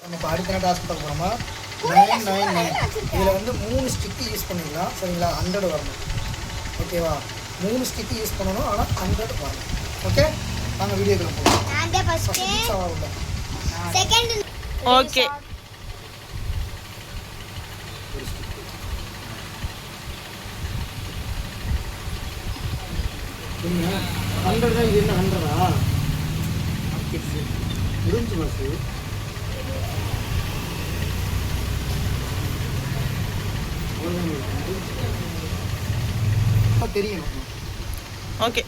நம்ம இப்போ அடுத்த டாஸ்க் பார்க்க போகிறோமா 999 இதில் வந்து 3 ஸ்டிக்கு யூஸ் பண்ணிடலாம் சரிங்களா 100 வரணும் ஓகேவா 3 ஸ்டிக்கு யூஸ் பண்ணணும் ஆனால் 100 வரணும் ஓகே நாங்கள் வீடியோக்குள்ள போகலாம் ஓகே என்ன 100 தான் இது என்ன 100ஆ முடிஞ்சு மாசு தெரியும் ஓகே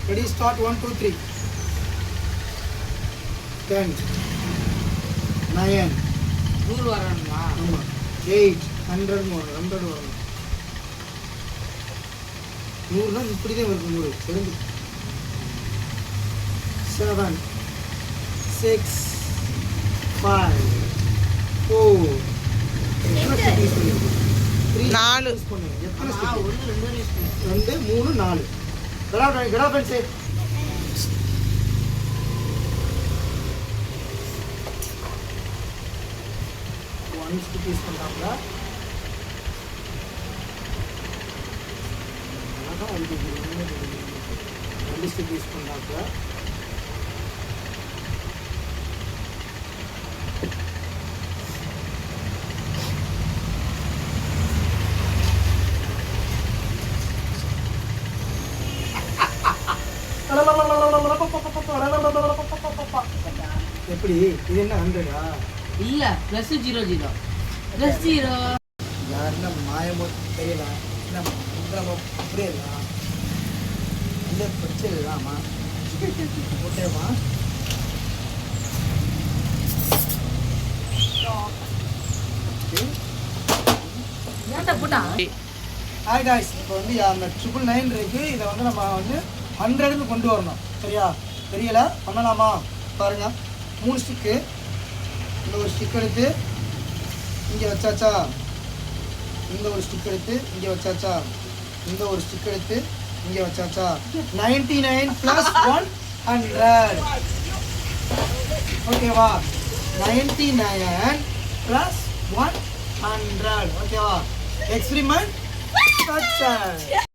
ரெடி ஸ்டார்ட் 1 2 3 10 9 100 வரணுமா ஆமா 8 100 வரணும் 100 வரணும் 100 தான் இப்படி தான் இருக்கும் 100 தெரிஞ்சு 7 6 5 4 4 எத்தனை ஸ்டிக் 2 3 4 கடா பென்சே ஒன் ஸ்டிக் யூஸ் பண்ணாப்ல அதான் 2 ஸ்டிக் யூஸ் பண்ணாப்ல எப்படி இது என்ன 100ஆ இல்ல +00 +0 யாருன்னா மாயமோ தெரியல என்ன அப்படியே இல்லை பிரச்சனைலாமா ஓகேவா ஏன்டா போட்டா ஹாய் காய்ஸ் இப்போ வந்து அந்த 999 இருக்கு இதை வந்து நம்ம வந்து 100க்கு கொண்டு வரணும் சரியா தெரியல பண்ணலாமா பாருங்க 3 ஸ்டிக்கு இந்த ஒரு ஸ்டிக் எடுத்து இங்கே வச்சாச்சா இந்த ஒரு ஸ்டிக் எடுத்து இங்கே வச்சாச்சா இந்த ஒரு ஸ்டிக் எடுத்து இங்கே வச்சாச்சா 99 + 100 ஓகேவா 99 + 100 ஓகேவா எக்ஸ்பிரிமெண்ட் சக்சஸ்